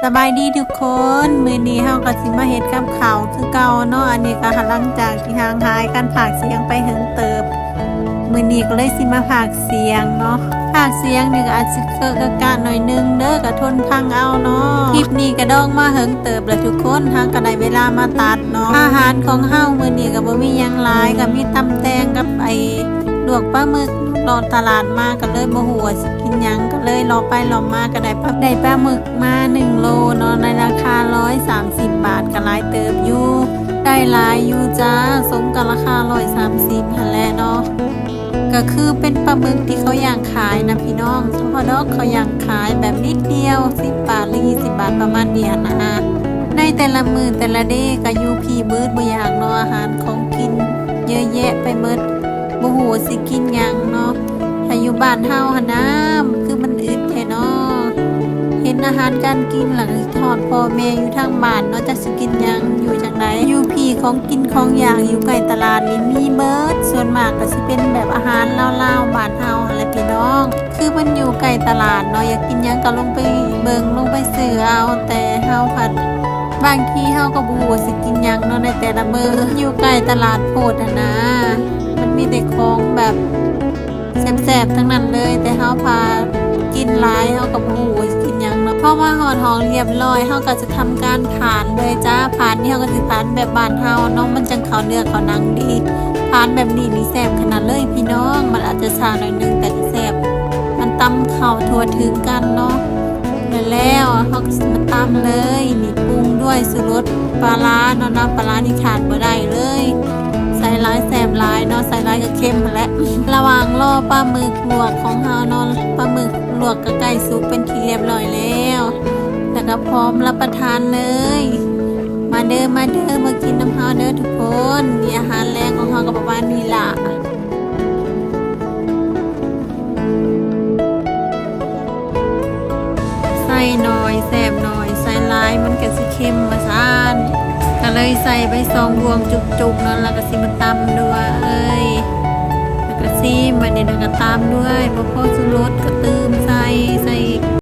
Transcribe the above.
สบายดีทุกคนมื้อนี้เฮาก็สิมาเฮ็ดกับข้าวคือเก่าเนาะอันนี้ก็หลังจากที่ห่างหายกันพากเสียงไปเหิงเติบมื้อนี้ก็เลยสิมาพากเสียงเนาะพากเสียงนี่ก็อาจสิเกอะกะหน่อยนึงเด้อก็ทนพังเอาเนาะคลิปนี้ก็ดองมาเหิงเติบแล้วทุกคนเฮาก็ได้เวลามาตัดเนาะอาหารของเฮามื้อนี้ก็บ่มีหยังหลายก็มีตำแตงกับลวกปลาหมึกรอตลาดมาก็เลยบ่ฮู้ว่าสิกินหยังก็เลยรอไปรอมาก็ได้ปลาหมึกมา1โลเนาะในราคา130 บาทก็หลายเติบอยู่ได้หลายอยู่จ้าสมกับราคา130หั่นแหละเนาะก็คือเป็นปลาหมึกที่เขาย่างขายนะพี่น้องเฉพาะดอกเขาย่างขายแบบนิดเดียว10 บาทหรือ20 บาทประมาณนี้นะในแต่ละมื้อแต่ละเดย์ก็อยู่พี่เบิดบ่อยากเนาะอาหารของกินเยอะแยะไปหมดบ่ฮู้สิกินหยังเนาะถ้าอยู่บ้านเฮาหั่นนะคือมันอึดแท้เนาะเห็นอาหารการกินหลังทอดพ่อแม่อยู่ทางบ้านเนาะจักสิกินหยังอยู่จังไดอยู่พี่ของกินของอยากอยู่ใกล้ตลาดนี่มีเบิดส่วนมากก็สิเป็นแบบอาหารลาวๆบ้านเฮาหั่นแหละพี่น้องคือมันอยู่ใกล้ตลาดเนาะอยากกินหยังก็ลงไปเบิ่งลงไปซื้อเอาแต่เฮาผัดบางทีเฮาก็บ่ฮู้ว่าสิกินหยังเนาะในแต่ละมื้ออยู่ใกล้ตลาดโพดนะมันมีแต่ของแบบแซ่บๆทั้งนั้นเลยแต่เฮาพากินหลายเฮาก็บ่ฮู้ว่าสิกินหยังเนาะเพราะว่าฮอดห้องเรียบร้อยเฮาก็จะทำการผ่านเลยจ้าผ่านนี่เฮาก็สิผ่านแบบบ้านเฮาเนาะมันจังเข้าเนื้อเข้าหนังดีผ่านแบบนี้นี่แซ่บขนาดเลยพี่น้องมันอาจจะช้าหน่อยนึงแต่ก็แซ่บมันตำเข้าทั่วถึงกันเนาะแล้วเฮาก็สิมาตำเลยนี่ปรุงด้วยสูตรรสปลาร้าเนาะน้ำปลาร้านี่ขาดบ่ได้เลยใส่หลายแซ่บหลายเนาะใส่หลายก็เค็มหั่นแหละระหว่างรอปลาหมึกลวกของเฮาเนาะปลาหมึกลวกก็ใกล้สุกเป็นที่เรียบร้อยแล้วแล้วก็พร้อมรับประทานเลยมาเด้อมากินน้ำเฮาเด้อทุกคนนี่อาหารแรงของเฮาก็ประมาณนี้ล่ะใส่หน่อยแซ่บหน่อยใส่หลายมันก็สิเค็มว่าซ่านก็เลยใส่ไป2 บวงจุกๆเนาะแล้วก็สิมาตำด้วยแล้วก็ซีมันนี่แล้วก็ตามด้วยพอชูรสก็ตืมใส่